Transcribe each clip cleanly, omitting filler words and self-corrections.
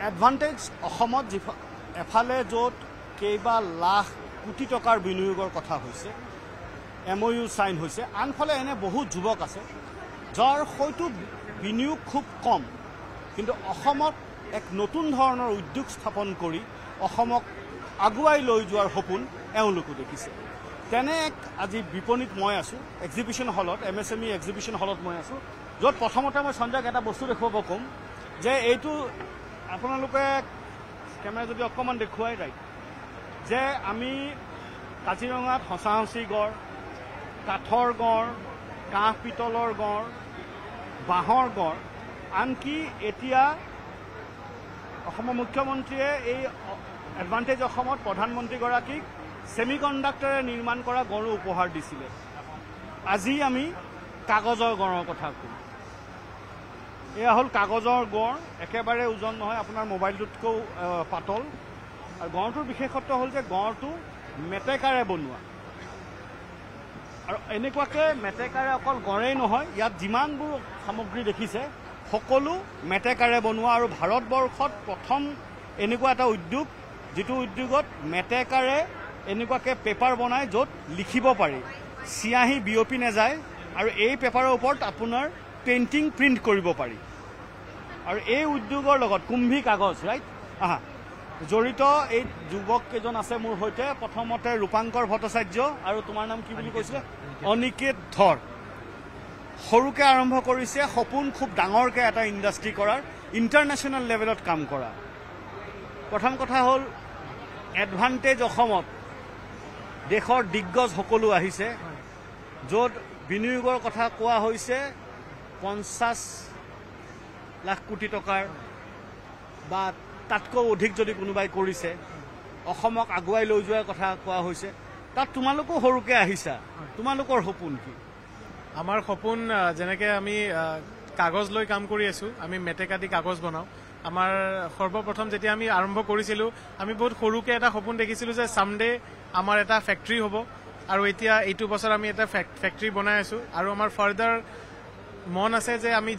Advantage অসমত এফালে য'ত কেইবা লাখ কোটি টকাৰ বিনিয়োগৰ কথা হৈছে MOU সাইন হৈছে আনফালে এনে বহুত যুৱক আছে যাৰ হয়তো বিনিয়োগ খুব কম কিন্তু অসমত এক নতুন ধৰণৰ উদ্যোগ স্থাপন কৰি অসমক আগুৱাই লৈ যোৱাৰ সপোন এওঁলোকে দেখিছে তেনে এক আজি বিপণীত মই আছোঁ এক্সিবিশ্যন হলত MSME এক্সিবিশ্যন হলত মই আছোঁ য'ত প্ৰথমতে মই সঞ্জয়ক এটা বস্তু দেখুৱাব ক'ম যে এইটো আপোনালোকে কেমেৰা যদি অকণমান দেখুৱাই ৰাইট যে আমি কাজিৰঙাত সঁচাসঁচি গড় কাঠৰ গড় কাঁহ পিতলৰ গড় বাঁহৰ গড় আনকি এতিয়া অসমৰ মুখ্যমন্ত্ৰীয়ে এই এডভান্টেজ অসমত প্ৰধানমন্ত্ৰীগৰাকীক ছেমিকণ্ডাক্টৰে নিৰ্মাণ কৰা গড় উপহাৰ দিছিলে আজি আমি কাগজৰ গড়ৰ কথা কওঁ এয়া হ'ল কাগজৰ গড় একেবাৰে ওজন নহয় আপোনাৰ মোবাইলটোতকৈও পাতল আৰু গড়টোৰ বিশেষত্ব হ'ল যে গড়টো মেটেকাৰে বনোৱা আৰু এনেকুৱাকৈ মেটেকাৰে অকল গড়েই নহয় ইয়াত যিমানবোৰ সামগ্ৰী দেখিছে সকলো মেটেকাৰে বনোৱা আৰু ভাৰতবৰ্ষত প্ৰথম এনেকুৱা এটা উদ্যোগ যিটো উদ্যোগত মেটেকাৰে এনেকুৱাকৈ পেপাৰ বনায় য'ত লিখিব পাৰি চিয়াহী বিয়পি নাযায় আৰু এই পেপাৰৰ ওপৰত আপোনাৰ পেইণ্টিং প্ৰিণ্ট কৰিব পাৰি আৰু এই উদ্যোগৰ লগত কুম্ভী কাগজ ৰাইট জড়িত এই যুৱক কেইজন আছে মোৰ সৈতে প্ৰথমতে ৰূপাংকৰ ভট্টাচাৰ্য আৰু তোমাৰ নাম কি বুলি কৈছিলে অনিকেত ধৰ সৰুকৈ আৰম্ভ কৰিছে সপোন খুব ডাঙৰকৈ এটা ইণ্ডাষ্ট্ৰী কৰাৰ ইণ্টাৰনেশ্যনেল লেভেলত কাম কৰা প্ৰথম কথা হ'ল এডভান্টেজ অসমত দেশৰ দিগ্গজ সকলো আহিছে য'ত বিনিয়োগৰ কথা কোৱা হৈছে 50 লাখ কোটি টকাৰ বা তাতকৈ অধিক যদি কোনোবাই কৰিছে অসমক আগুৱাই লৈ যোৱাৰ কথা কোৱা হৈছে তাত তোমালোকো সৰুকৈ আহিছা তোমালোকৰ সপোন কি আমাৰ সপোন যেনেকৈ আমি কাগজ লৈ কাম কৰি আছোঁ আমি মেটেকা দি কাগজ বনাওঁ আমাৰ সৰ্বপ্ৰথম যেতিয়া আমি আৰম্ভ কৰিছিলোঁ আমি বহুত সৰুকৈ এটা সপোন দেখিছিলোঁ যে ছামডে আমাৰ এটা ফেক্টৰী হ'ব আৰু এতিয়া এইটো বছৰ আমি এটা ফেক্টৰী বনাই আছোঁ আৰু আমাৰ ফাৰ্ডাৰ মন আছে যে আমি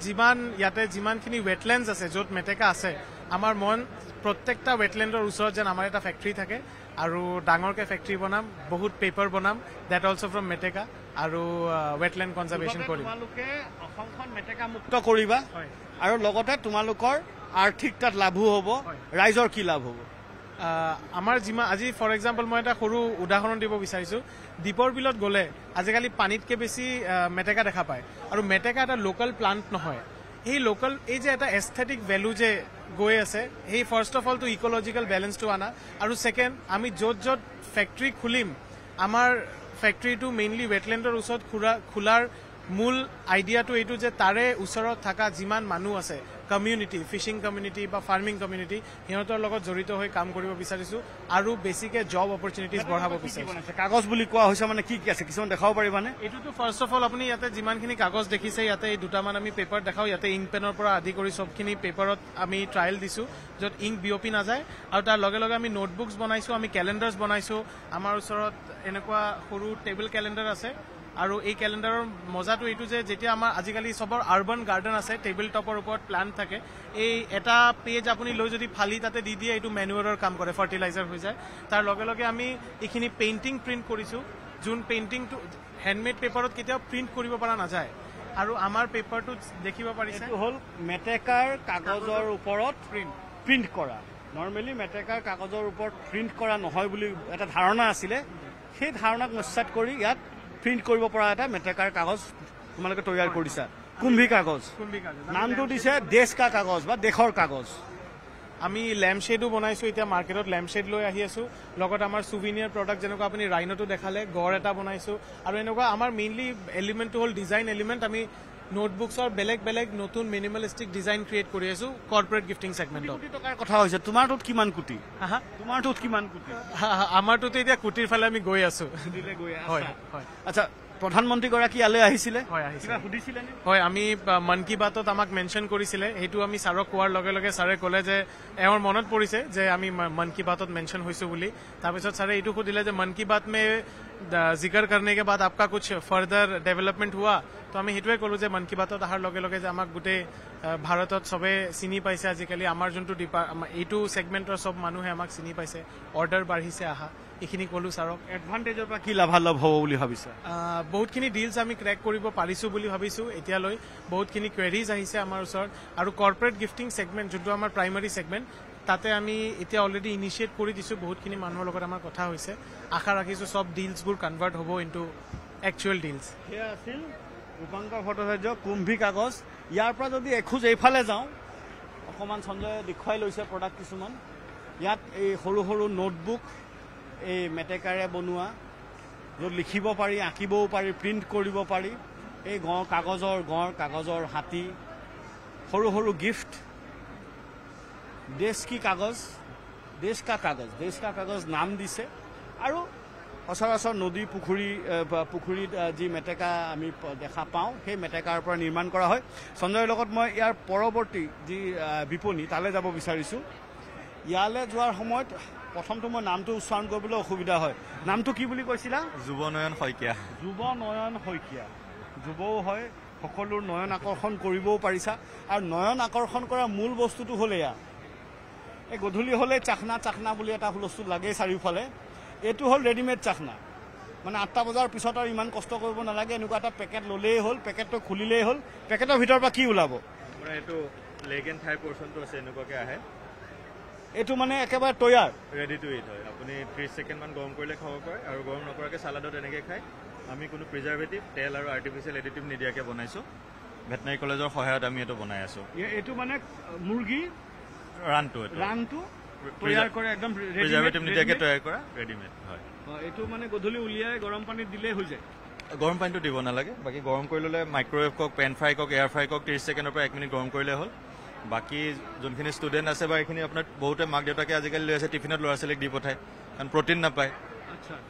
ইয়াতে যিমানখিনি ৱেটলেণ্ডছ আছে য'ত মেটেকা আছে আমাৰ মন প্ৰত্যেকটা ৱেটলেণ্ডৰ ওচৰত যেন আমাৰ এটা ফেক্টৰী থাকে আৰু ডাঙৰকৈ ফেক্টৰী বনাম বহুত পেপাৰ বনাম ডেট অলছ' ফ্ৰম মেটেকা আৰু ৱেটলেণ্ড কনজাৰ্ভেশ্যন কৰিম তোমালোকে অসমখন মেটেকা মুক্ত কৰিবা আৰু লগতে তোমালোকৰ আৰ্থিক তাত লাভো হ'ব ৰাইজৰ কি লাভ হ'ব আমাৰ আজি ফৰ এক্সাম্পল মই এটা সৰু উদাহৰণ দিব বিচাৰিছোঁ দীপৰ বিলত গ'লে আজিকালি পানীতকৈ বেছি মেটেকা দেখা পায় আৰু মেটেকা এটা লোকেল প্লাণ্ট নহয় এই যে এটা এস্থেটিক ভেলু যে গৈ আছে সেই ফাৰ্ষ্ট অফ অলটো ইক'লজিকেল বেলেঞ্চটো আনা আৰু ছেকেণ্ড আমি য'ত ফেক্টৰী খুলিম আমাৰ ফেক্টৰীটো মেইনলি ৱেটলেণ্ডৰ ওচৰত খোলাৰ মূল আইডিয়াটো এইটো যে তাৰে ওচৰত থকা যিমান মানুহ আছে কমিউনিটি ফিচিং কমিউনিটি বা ফাৰ্মিং কমিউনিটি সিহঁতৰ লগত জড়িত হৈ কাম কৰিব বিচাৰিছোঁ আৰু বেছিকৈ জব অপৰচুনিটিজ বঢ়াব বিচাৰিছোঁ কাগজ বুলি কোৱা হৈছে মানে কি আছে কিছুমান দেখাব পাৰিবানে এইটোতো ফাৰ্ষ্ট অফ অল আপুনি ইয়াতে যিমানখিনি কাগজ দেখিছে ইয়াতে এই দুটামান আমি পেপাৰ দেখাওঁ ইয়াতে ইংক পেনৰ পৰা আদি কৰি চবখিনি পেপাৰত আমি ট্ৰায়েল দিছোঁ য'ত ইংক বিয়পি নাযায় আৰু তাৰ লগে লগে আমি নোটবুকছ বনাইছোঁ আমি কেলেণ্ডাৰ্ছ বনাইছোঁ আমাৰ ওচৰত এনেকুৱা সৰু টেবুল কেলেণ্ডাৰ আছে আৰু এই কেলেণ্ডাৰৰ মজাটো এইটো যে যেতিয়া আমাৰ আজিকালি চবৰ আৰ্বান গাৰ্ডেন আছে টেবুল টপৰ ওপৰত প্লান্ট থাকে এই এটা পেজ আপুনি লৈ যদি ফালি তাতে দি দিয়ে এইটো মেনুৱেৰৰ কাম কৰে ফাৰ্টিলাইজাৰ হৈ যায় তাৰ লগে লগে আমি এইখিনি পেইণ্টিং প্ৰিণ্ট কৰিছোঁ যোন পেইণ্টিংটো হেণ্ডমেড পেপাৰত কেতিয়াও প্ৰিণ্ট কৰিব পৰা নাযায় আৰু আমাৰ পেপাৰটো দেখিব পাৰিছে হ'ল মেটেকাৰ কাগজৰ ওপৰত প্ৰিণ্ট কৰা নৰ্মেলি মেটেকাৰ কাগজৰ ওপৰত প্ৰিণ্ট কৰা নহয় বুলি এটা ধাৰণা আছিলে সেই ধাৰণাক নস্যাৎ কৰি ইয়াত প্ৰিণ্ট কৰিব পৰা এটা মেটেকাৰ কাগজ তোমালোকে তৈয়াৰ কৰিছা কুম্ভী কাগজ নামটো দিছে দেশ কা কাগজ বা দেশৰ কাগজ আমি লেম্পশ্বেডো বনাইছোঁ এতিয়া মাৰ্কেটত লেম্পশ্বেড লৈ আহি আছোঁ লগত আমাৰ চুভিনিয়াৰ প্ৰডাক্ট যেনেকুৱা আপুনি ৰাইনটো দেখালে গড় এটা বনাইছোঁ আৰু এনেকুৱা আমাৰ মেইনলি এলিমেণ্টটো হ'ল ডিজাইন এলিমেণ্ট আমি নোটবুকছৰ বেলেগ নতুন মিনিমালিষ্টিক ডিজাইন ক্ৰিয়েট কৰি আছোঁ কৰ্পৰেট গিফটিং ছেগমেণ্টত কোটি টকাৰ কথা হৈছে তোমাৰটোত কিমান কোটি তোমাৰটোত কিমান কোটি আমাৰটোতো এতিয়া কোটিৰ ফালে আমি গৈ আছোঁ আচ্ছা প্ৰধানমন্ত্ৰীগৰাকী ইয়ালৈ আহিছিলে হয় আহিছে কিবা সুধিছিলে নে হয় আমি মন কী বাতত আমাক মেনশ্যন কৰিছিলে সেইটো আমি ছাৰক কোৱাৰ লগে লগে ছাৰে ক'লে যে এওঁৰ মনত পৰিছে যে আমি মন কী বাতত মেনশ্যন হৈছোঁ বুলি তাৰপিছত ছাৰে এইটো সুধিলে যে মন কী বাত মে জিকৰ करने के बाद आपका कुछ फर्दर डेवलपमेंट हुआ তো আমি সেইটোৱে ক'লো যে মন কী বাতত অহাৰ লগে লগে যে আমাক গোটেই ভাৰতত চবে চিনি পাইছে আজিকালি আমাৰ যোনটো এইটো ছেগমেণ্টৰ চব মানুহে আমাক চিনি পাইছে অৰ্ডাৰ বাঢ়িছে আহা এইখিনি ক'লো ছাৰক এডভান্টেজৰ পৰা কি লাভালাভ হ'ব বুলি ভাবিছা বহুতখিনি ডিলছ আমি ক্ৰেক কৰিব পাৰিছোঁ বুলি ভাবিছোঁ এতিয়ালৈ বহুতখিনি কুৱেৰিজ আহিছে আমাৰ ওচৰত আৰু কৰ্পৰেট গিফটিং ছেগমেণ্ট যোনটো আমাৰ প্ৰাইমাৰী ছেগমেণ্ট তাতে আমি এতিয়া অলৰেডি ইনিচিয়েট কৰি দিছোঁ বহুতখিনি মানুহৰ লগত আমাৰ কথা হৈছে আশা ৰাখিছোঁ চব ডিলছবোৰ কনভাৰ্ট হ'ব ইনটু একচুৱেল ডিলছ সেয়া আছিল ৰূপাংকৰ ভট্টাচাৰ্য কুম্ভী কাগজ ইয়াৰ পৰা যদি এখোজ এইফালে যাওঁ অকণমান সঞ্জয়ে দেখুৱাই লৈছে প্ৰডাক্ট কিছুমান ইয়াত এই সৰু সৰু নোটবুক এই মেটেকাৰে বনোৱা য'ত লিখিব পাৰি আঁকিবও পাৰি প্ৰিণ্ট কৰিব পাৰি এই গড় কাগজৰ হাতী সৰু সৰু গিফ্ট দেশ কা কাগজ নাম দিছে আৰু সচৰাচৰ নদী পুখুৰীত যি মেটেকা আমি দেখা পাওঁ সেই মেটেকাৰ পৰা নিৰ্মাণ কৰা হয় সঞ্জয়ৰ লগত মই ইয়াৰ পৰৱৰ্তী যি বিপণী তালৈ যাব বিচাৰিছোঁ ইয়ালৈ যোৱাৰ সময়ত প্ৰথমটো মই নামটো উচ্চাৰণ কৰিবলৈ অসুবিধা হয় নামটো কি বুলি কৈছিলা যুৱনয়ন শইকীয়া যুৱও হয় সকলোৰ নয়ন আকৰ্ষণ কৰিবও পাৰিছা আৰু নয়ন আকৰ্ষণ কৰা মূল বস্তুটো হ'ল এয়া এই গধূলি হ'লে চাখনা বুলি এটা হুলস্থুল লাগেই চাৰিওফালে এইটো হ'ল ৰেডিমেড চাখনা মানে 8টা বজাৰ পিছত আৰু ইমান কষ্ট কৰিব নালাগে এনেকুৱা এটা পেকেট ল'লেই হ'ল পেকেটটো খুলিলেই হ'ল পেকেটৰ ভিতৰৰ পৰা কি ওলাব এইটো লেগ এণ্ড থাই পৰ্চনটো আছে এনেকুৱাকৈ আহে এইটো মানে একেবাৰে তৈয়াৰ ৰেডি টু ইট হয় আপুনি 30 ছেকেণ্ডমান গৰম কৰিলে খাব পাৰে আৰু গৰম নকৰাকৈ চালাডত এনেকৈ খায় আমি কোনো প্ৰিজাৰ্ভেটিভ তেল আৰু আৰ্টিফিচিয়েল এডিটিভ নিদিয়াকৈ বনাইছোঁ ভেটেনাৰী কলেজৰ সহায়ত আমি এইটো বনাই আছোঁ এইটো মানে মুৰ্গী ৰানটো তৈয়াৰ কৰে একদম প্ৰিজাৰ্ভেটিভ নিদিয়াকৈ তৈয়াৰ কৰা ৰেডিমেড হয় এইটো মানে গধূলি উলিয়াই গৰম পানীত দিলেই হৈ যায় গৰম পানীটো দিব নালাগে বাকী গৰম কৰি ল'লে মাইক্ৰৱেভ কওক পেন ফ্ৰাই কওক এয়াৰ ফ্ৰাই কওক 30 ছেকেণ্ডৰ পৰা 1 মিনিট গৰম কৰিলে হ'ল বাকী যোনখিনি ষ্টুডেণ্ট আছে বা এইখিনি আপোনাৰ বহুতে মাক দেউতাকে আজিকালি লৈ আছে টিফিনত ল'ৰা ছোৱালীক দি পঠায় কাৰণ প্ৰটিন নাপায়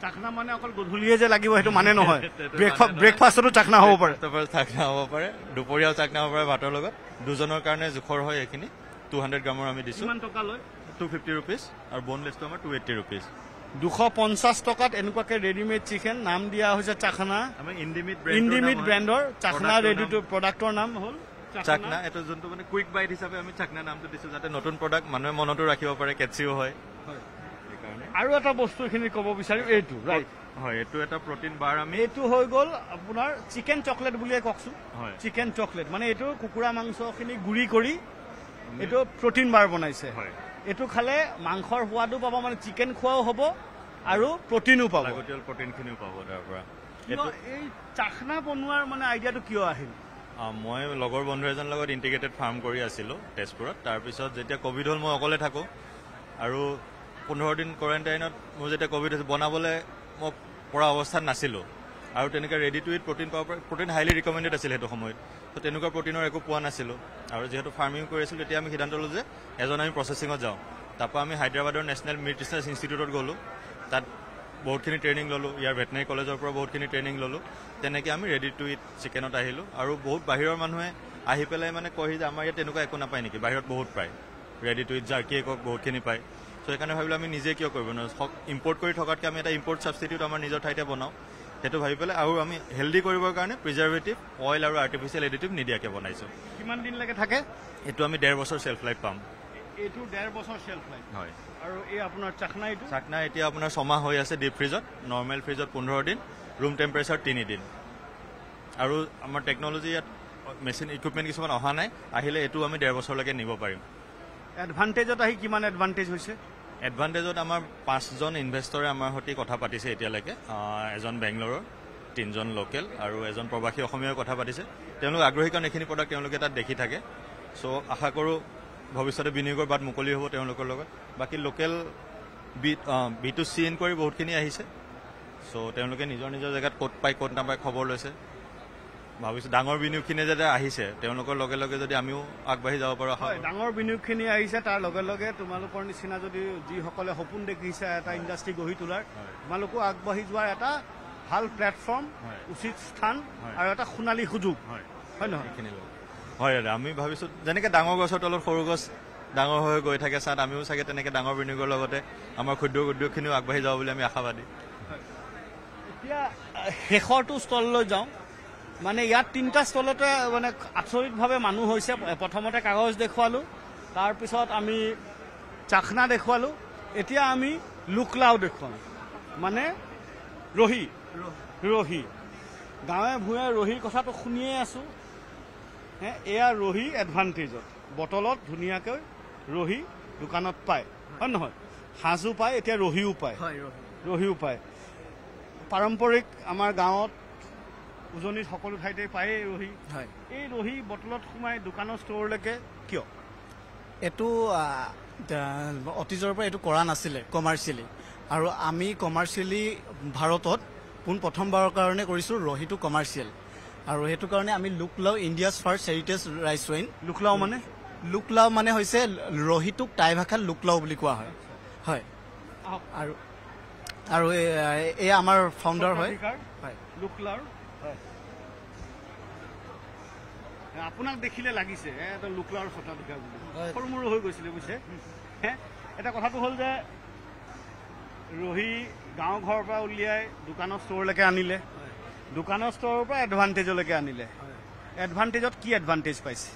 চাখনা মানে অকল গধূলিয়ে যে লাগিব সেইটো মানে নহয় ব্ৰেকফাষ্টতো চাখনা হ'ব পাৰে চাখনা হ'ব পাৰে দুপৰীয়াও চাখনা হ'ব পাৰে ভাতৰ লগত দুজনৰ কাৰণে জোখৰ হয় এইখিনি 200 গ্ৰামৰ আমি দিছোঁ 250 ৰুপিজ আৰু বনলেছটো আমাৰ 280 ৰুপিজ 250 টকাত এনেকুৱাকে ৰেডিমেড চিকেন নাম দিয়া হৈছে চাখনা আমাৰ ইণ্ডিমিট ব্ৰেণ্ডৰ চাখনা ৰেডি টু প্ৰডাক্টৰ নাম হ'ল চাকনা এইটো যোনটো মানে কুইক বাইট হিচাপে আমি চাকনা নামটো দিছোঁ যাতে নতুন প্ৰডাক্ট মানুহে মনতো ৰাখিব পাৰে কেটচিও হয় আৰু এটা বস্তু এইখিনি ক'ব বিচাৰিম এইটো ৰাইট হয় এইটো এটা প্ৰটিন বাৰ আমি এইটো হৈ গ'ল আপোনাৰ চিকেন চকলেট বুলিয়ে কওকচোন হয় চিকেন চকলেট মানে এইটো কুকুৰা মাংসখিনি গুড়ি কৰি এইটো প্ৰটিন বাৰ বনাইছে হয় এইটো খালে মাংসৰ সোৱাদো পাব মানে চিকেন খোৱাও হ'ব আৰু প্ৰটিনো পাব লাগতিয়াল প্ৰটিনখিনিও পাব তাৰ পৰা এই চাখনা বনোৱাৰ মানে আইডিয়াটো কিয় আহিল মই লগৰ বন্ধু এজনৰ লগত ইণ্টিগ্ৰেটেড ফাৰ্ম কৰি আছিলোঁ তেজপুৰত তাৰপিছত যেতিয়া ক'ভিড হ'ল মই অকলে থাকোঁ আৰু 15 দিন কোৱাৰেণ্টাইনত মোৰ যেতিয়া ক'ভিড হৈছে বনাবলৈ মই পৰা অৱস্থাত নাছিলোঁ আৰু তেনেকৈ ৰেডি টু ইট প্ৰটিন পাব পাৰে প্ৰটিন হাইলি ৰিকমেণ্ডেড আছিল সেইটো সময়ত তো তেনেকুৱা প্ৰটিনৰ একো পোৱা নাছিলোঁ আৰু যিহেতু ফাৰ্মিং কৰি আছিলোঁ তেতিয়া আমি সিদ্ধান্ত ল'লোঁ যে এজন আমি প্ৰচেছিঙত যাওঁ তাৰপৰা আমি হায়দৰাবাদৰ নেশ্যনেল মিট ৰিচাৰ্চ ইনষ্টিটিউটত গ'লোঁ তাত বহুতখিনি ট্ৰেইনিং ল'লোঁ ইয়াৰ ভেটেনাৰী কলেজৰ পৰা বহুতখিনি ট্ৰেইনিং ল'লোঁ তেনেকৈ আমি ৰেডি টু ইট চিকেনত আহিলোঁ আৰু বহুত বাহিৰৰ মানুহে আহি পেলাই মানে কয় যে আমাৰ ইয়াত তেনেকুৱা একো নাপায় নেকি বাহিৰত বহুত পায় ৰেডি টু ইট জাৰ্কিয়ে কওক বহুতখিনি পায় চ' সেইকাৰণে ভাবিলোঁ আমি নিজে কিয় কৰিব নোৱাৰোঁ ইম্পৰ্ট কৰি থকাতকৈ আমি এটা ইম্পৰ্ট ছাবষ্টিটিউট আমাৰ নিজৰ ঠাইতে বনাওঁ সেইটো ভাবি পেলাই আৰু আমি হেল্ডি কৰিবৰ কাৰণে প্ৰিজাৰ্ভেটিভ অইল আৰু আৰ্টিফিচিয়েল এডিটিভ নিদিয়াকৈ বনাইছোঁ কিমান দিনলৈকে থাকে এইটো আমি 1.5 বছৰ চেল্ফ লাইফ পাম এইটো 1.5 বছৰ চেল্ফ লাইফ হয় আৰু এই আপোনাৰ চাখনা এইটো চাকনা এতিয়া আপোনাৰ 6 মাহ হৈ আছে ডিপ ফ্ৰিজত নৰ্মেল ফ্ৰিজত 15 দিন ৰুম টেম্পাৰেচাৰ 3 দিন আৰু আমাৰ টেকন'লজি ইয়াত মেচিন ইকুইপমেণ্ট কিছুমান অহা নাই আহিলে এইটো আমি 1.5 বছৰলৈকে নিব পাৰিম এডভান্টেজত আহি কিমান এডভান্টেজ হৈছে এডভান্টেজত আমাৰ 5জন ইনভেষ্টৰে আমাৰ সৈতে কথা পাতিছে এতিয়ালৈকে এজন বেংগলোৰৰ 3জন লোকেল আৰু এজন প্ৰবাসী অসমীয়াই কথা পাতিছে তেওঁলোক আগ্ৰহী কাৰণ এইখিনি প্ৰডাক্ট তেওঁলোকে তাত দেখি থাকে চ' আশা কৰোঁ ভৱিষ্যতে বিনিয়োগৰ বাট মুকলি হ'ব তেওঁলোকৰ লগত বাকী লোকেল B2C ইনকুৱাৰী বহুতখিনি আহিছে চ' তেওঁলোকে নিজৰ নিজৰ জেগাত ক'ত পায় ক'ত নাপায় খবৰ লৈছে ভাবিছোঁ ডাঙৰ বিনিয়োগখিনি যাতে আহিছে তেওঁলোকৰ লগে লগে যদি আমিও আগবাঢ়ি যাব পাৰোঁ ডাঙৰ বিনিয়োগখিনি আহিছে তাৰ লগে লগে তোমালোকৰ নিচিনা যদি যিসকলে সপোন দেখিছে এটা ইণ্ডাষ্ট্ৰী গঢ়ি তোলাৰ তোমালোকো আগবাঢ়ি যোৱাৰ এটা ভাল প্লেটফৰ্ম, উচিত স্থান আৰু এটা সোণালী সুযোগ, হয় নহয়? হয় দাদা, আমি ভাবিছোঁ যেনেকৈ ডাঙৰ গছৰ তলত সৰু গছ ডাঙৰ হৈ গৈ থাকে চাত, আমিও চাগে তেনেকৈ ডাঙৰ বিনিয়োগৰ লগতে আমাৰ ক্ষুদ্ৰ উদ্যোগখিনিও আগবাঢ়ি যাব বুলি আমি আশাবাদী। এতিয়া শেষৰটো ষ্টললৈ যাওঁ। মানে ইয়াত 3টা ষ্টলতে মানে আচৰিতভাৱে মানুহ হৈছে। প্ৰথমতে কাগজ দেখুৱালোঁ, তাৰপিছত আমি চাখনা দেখুৱালোঁ, এতিয়া আমি লুকলাও দেখুৱাওঁ, মানে ৰহি। গাঁৱে ভূঞে ৰহিৰ কথাটো শুনিয়ে আছোঁ। এয়া ৰহি এডভান্টেজত, বটলত ধুনীয়াকৈ ৰহি দোকানত পায়, হয় নহয়? সাজো পায়, এতিয়া ৰহিও পায়। পাৰম্পৰিক আমাৰ গাঁৱত উজনিত সকলো ঠাইতে পায়েই ৰহি। এই ৰহি বটলত সোমাই দোকানৰ ষ্ট'ৰলৈকে কিয়? এইটো অতীজৰ পৰা এইটো কৰা নাছিলে কমাৰ্চিয়েলি, আৰু আমি কমাৰ্চিয়েলি ভাৰতত প্ৰথমবাৰৰ কাৰণে কৰিছোঁ ৰহিটো কমাৰ্চিয়েল, আৰু সেইটো কাৰণে আমি Luklao India's first heritage rice wine. Luklao মানে হৈছে ৰহিটোক টাই ভাষাত লুকলাও বুলি কোৱা হয়। হয়, আৰু এই আমাৰ ফাউণ্ডাৰ হয় লুকলাও। আপোনাক দেখিলে লাগিছে লুকলাওৰ স্বত্বাধিকাৰ বুলি, সৰু মৰু হৈ গৈছিলে বুজিছে। এটা কথাটো হ'ল যে ৰহি গাঁও ঘৰৰ পৰা উলিয়াই দোকানৰ ষ্ট'ৰলৈকে আনিলে, দোকানৰ ষ্ট'ৰৰ পৰা এডভান্টেজলৈকে আনিলে। এডভান্টেজত কি এডভান্টেজ পাইছে?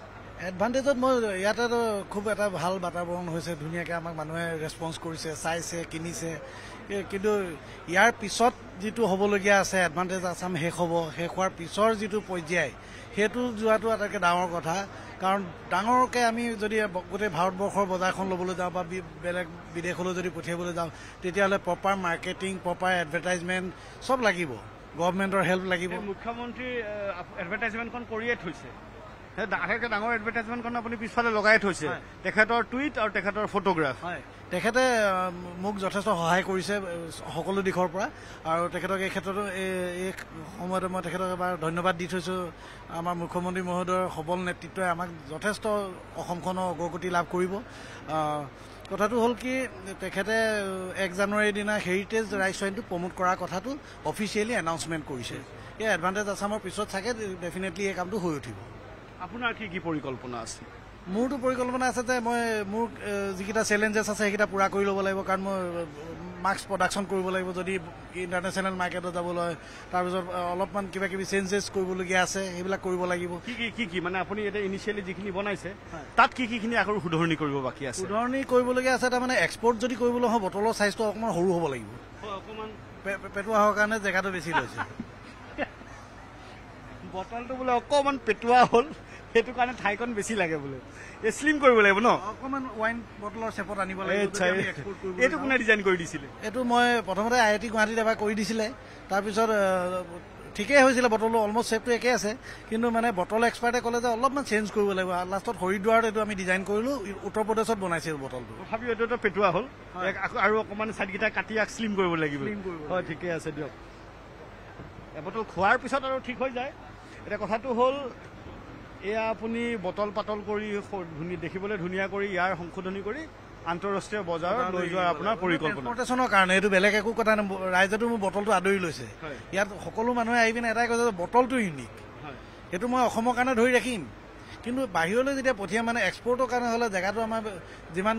এডভান্টেজত মই ইয়াতে খুব এটা ভাল বাতাবৰণ হৈছে, ধুনীয়াকৈ আমাক মানুহে ৰেছপন্স কৰিছে, চাইছে, কিনিছে। কিন্তু ইয়াৰ পিছত যিটো হ'বলগীয়া আছে, এডভান্টেজ আছাম শেষ হ'ব, শেষ হোৱাৰ পিছৰ যিটো পৰ্যায়, সেইটো যোৱাটো আটাইতকৈ ডাঙৰ কথা। কাৰণ ডাঙৰকৈ আমি যদি গোটেই ভাৰতবৰ্ষৰ বজাৰখন ল'বলৈ যাওঁ বা বেলেগ বিদেশলৈ যদি পঠিয়াবলৈ যাওঁ, তেতিয়াহ'লে প্ৰপাৰ মাৰ্কেটিং, প্ৰপাৰ এডভাৰটাইজমেণ্ট চব লাগিব, গভৰ্ণমেণ্টৰ হেল্প লাগিব। মুখ্যমন্ত্ৰী এডভাৰটাইজমেণ্টখন কৰিয়ে থৈছে, আটাইতকৈ ডাঙৰ এডভাৰটাইজমেণ্টখন আপুনি পিছফালে লগাই থৈছে, তেখেতৰ টুইট আৰু তেখেতৰ ফটোগ্ৰাফ। তেখেতে মোক যথেষ্ট সহায় কৰিছে সকলো দিশৰ পৰা, আৰু তেখেতক এই ক্ষেত্ৰতো এই সময়তে মই তেখেতক এবাৰ ধন্যবাদ দি থৈছোঁ। আমাৰ মুখ্যমন্ত্ৰী মহোদয়ৰ সবল নেতৃত্বই আমাক যথেষ্ট অসমখনৰ অগ্ৰগতি লাভ কৰিব। কথাটো হ'ল কি, তেখেতে 1 জানুৱাৰীৰ দিনা হেৰিটেজ ৰাইচ ৱাইনটো প্ৰমোট কৰাৰ কথাটো অফিচিয়েলি এনাউন্সমেণ্ট কৰিছে। এই এডভান্টেজ আছামৰ পিছত চাগে ডেফিনেটলি এই কামটো হৈ উঠিব। আপোনাৰ কি পৰিকল্পনা আছে? মোৰতো পৰিকল্পনা আছে যে মই মোৰ যিকেইটা চেলেঞ্জেছ আছে সেইকেইটা পূৰা কৰি ল'ব লাগিব। কাৰণ মই মাস্ক প্ৰডাকশ্যন কৰিব লাগিব যদি ইণ্টাৰনেশ্যনেল মাৰ্কেটত যাবলৈ হয়। তাৰপিছত অলপমান কিবা কিবি চেঞ্জেছ কৰিবলগীয়া আছে, সেইবিলাক কৰিব লাগিব। কি মানে আপুনি এতিয়া ইনিচিয়েলি যিখিনি বনাইছে তাত কিখিনি আকৌ শুধৰণি কৰিব বাকী আছে? শুধৰণি কৰিবলগীয়া আছে। তাৰমানে এক্সপৰ্ট যদি কৰিবলৈ হয় বটলৰ চাইজটো অকণমান সৰু হ'ব লাগিব, অকণমান পেটুৱা হোৱাৰ কাৰণে জেগাটো বেছি লৈছে। বটলটো বোলে অকণমান পেটুৱা হ'ল, সেইটো কাৰণে ঠাইকণ বেছি লাগে বোলে, স্লিম কৰিব লাগিব ন? অকণমান ৱাইন বটলৰ চেপত আনিব লাগিব। এইটো কোনে ডিজাইন কৰি দিছিলে? এইটো মই প্ৰথমতে IIT গুৱাহাটীত এবাৰ কৰি দিছিলে, তাৰপিছত ঠিকেই হৈছিলে, বটলটো অলমষ্ট শ্বেপটো একেই আছে, কিন্তু মানে বটল এক্সপাৰ্টে ক'লে যে অলপমান চেঞ্জ কৰিব লাগিব। লাষ্টত হৰিদ্বাৰত এইটো আমি ডিজাইন কৰিলোঁ, উত্তৰ প্ৰদেশত বনাইছিলোঁ বটলটো। তথাপিও এইটো এটা পেটুৱা হ'ল, আৰু অকণমান চাইডকেইটা কাটি স্লিম কৰিব লাগিব। হয়, ঠিকে আছে দিয়ক। এবটল খোৱাৰ পিছত আৰু ঠিক হৈ যায়। এতিয়া কথাটো হ'ল, এয়া আপুনি বটল পাতল কৰি দেখিবলৈ ধুনীয়া কৰি ইয়াৰ সংশোধনী কৰি আন্তঃৰাষ্ট্ৰীয় বজাৰত লৈ যোৱাৰ আপোনাৰ পৰিকল্পনা? ট্ৰেন্সপৰ্টেশ্যনৰ কাৰণে, এইটো বেলেগ একো কথা নাই। ৰাইজেতো মোৰ বটলটো আদৰি লৈছে। ইয়াত সকলো মানুহে আহি পিনে এটাই কৈছে যে বটলটো ইউনিক, সেইটো মই অসমৰ কাৰণে ধৰি ৰাখিম। কিন্তু বাহিৰলৈ যেতিয়া পঠিয়াম, মানে এক্সপৰ্টৰ কাৰণে হ'লে জেগাটো আমাৰ যিমান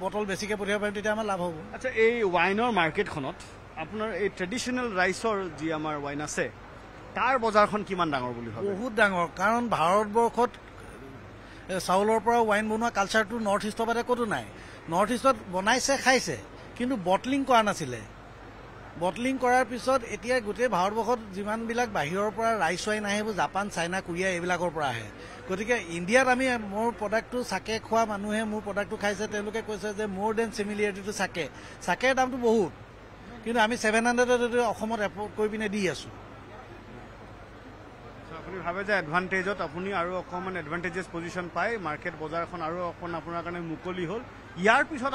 বটল বেছিকৈ পঠিয়াব পাৰিম তেতিয়া আমাৰ লাভ হ'ব। আচ্ছা, এই ৱাইনৰ মাৰ্কেটখনত আপোনাৰ এই ট্ৰেডিশ্যনেল ৰাইচৰ যি আমাৰ ৱাইন আছে, তাৰ বজাৰখন কিমান ডাঙৰ বুলি ভাবে? বহুত ডাঙৰ, কাৰণ ভাৰতবৰ্ষত চাউলৰ পৰা ৱাইন বনোৱা কালচাৰটো নৰ্থ ইষ্টৰ বাদে ক'তো নাই। নৰ্থ ইষ্টত বনাইছে, খাইছে, কিন্তু বটলিং কৰা নাছিলে। বটলিং কৰাৰ পিছত এতিয়া গোটেই ভাৰতবৰ্ষত যিমানবিলাক বাহিৰৰ পৰা ৰাইচ ৱাইন আহে, এইবোৰ জাপান, চাইনা, কোৰিয়া এইবিলাকৰ পৰা আহে। গতিকে ইণ্ডিয়াত আমি মোৰ প্ৰডাক্টটো চাকে খোৱা মানুহে মোৰ প্ৰডাক্টটো খাইছে, তেওঁলোকে কৈছে যে মোৰ দেন চিমিলিয়াৰিটি টু চাকে। চাকেৰ দামটো বহুত, কিন্তু আমি 700 অসমত এপৰ্ট কৰি পিনে দি আছোঁ। আপুনি ভাবে যে এডভান্টেজত আপুনি আৰু অকণমান এডভান্টেজেছ পজিশ্যন পায়, মাৰ্কেট বজাৰখন আৰু অকণমান আপোনাৰ কাৰণে মুকলি হ'ল। ইয়াৰ পিছত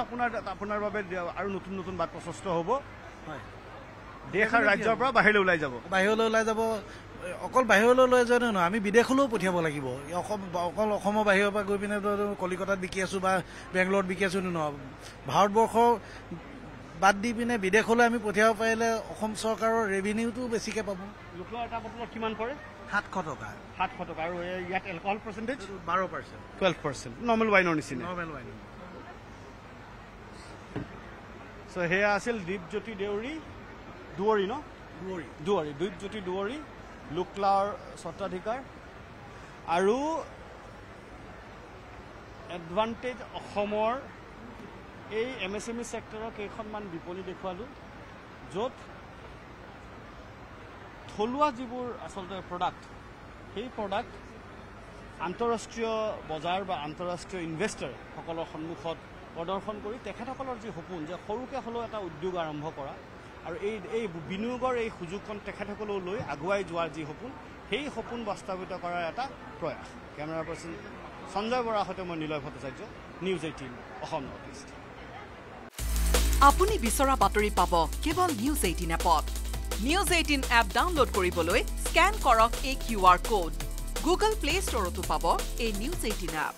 আপোনাৰ বাবে আৰু নতুন নতুন বাট প্ৰশস্ত হ'ব। দেশ আৰু ৰাজ্যৰ পৰা বাহিৰলৈ ওলাই যাব। অকল বাহিৰলৈ লৈ যোৱা নহয়, আমি বিদেশলৈও পঠিয়াব লাগিব। অকল অসমৰ বাহিৰৰ পৰা গৈ পিনে কলিকতাত বিকি আছোঁ বা বেংগলোৰত বিকি আছোঁ নহয়। ভাৰতবৰ্ষৰ বাদ দি পিনে বিদেশলৈ আমি পঠিয়াব পাৰিলে অসম চৰকাৰৰ ৰেভিনিউটো বেছিকৈ পাব। লোকলৰ এটা বটলত কিমান পৰে? 700 টকা। 700 টকা। আৰু ইয়াত এলকহল পাৰ্চেণ্টেজ 12%। 12%। নৰ্মেল ৱাইনৰ নিচিনা। Normal wine. চ' সেয়া আছিল দীপজ্যোতি দেউৰী দুৱৰী ন? দুৱৰী দীপজ্যোতি দুৱৰী লুকলাৰ স্বত্বাধিকাৰ। আৰু এডভান্টেজ অসমৰ এই MSME ছেক্টৰৰ কেইখনমান বিপণী দেখুৱালোঁ, য'ত থলুৱা যিবোৰ আচলতে প্ৰডাক্ট, সেই প্ৰডাক্ট আন্তঃৰাষ্ট্ৰীয় বজাৰ বা আন্তঃৰাষ্ট্ৰীয় ইনভেষ্টৰসকলৰ সন্মুখত প্ৰদৰ্শন কৰি তেখেতসকলৰ যি সপোন যে সৰুকৈ হ'লেও এটা উদ্যোগ আৰম্ভ কৰা আৰু এই বিনিয়োগৰ এই সুযোগখন তেখেতসকলেও লৈ আগুৱাই যোৱাৰ যি সপোন, সেই সপোন বাস্তৱায়িত কৰাৰ এটা প্ৰয়াস। কেমেৰা পাৰ্চন সঞ্জয় বৰাৰ সৈতে মই Nilay Bhattacharya, news 18 Assam north east. আপুনি বিচৰা বাতৰি পাব কেৱল নিউজ 18 এপত। নিউজ 18 এপ ডাউনলোড কৰিবলৈ স্কেন কৰক এই QR কোড। গুগল প্লে ষ্টৰতো পাব এই নিউজ 18 এপ।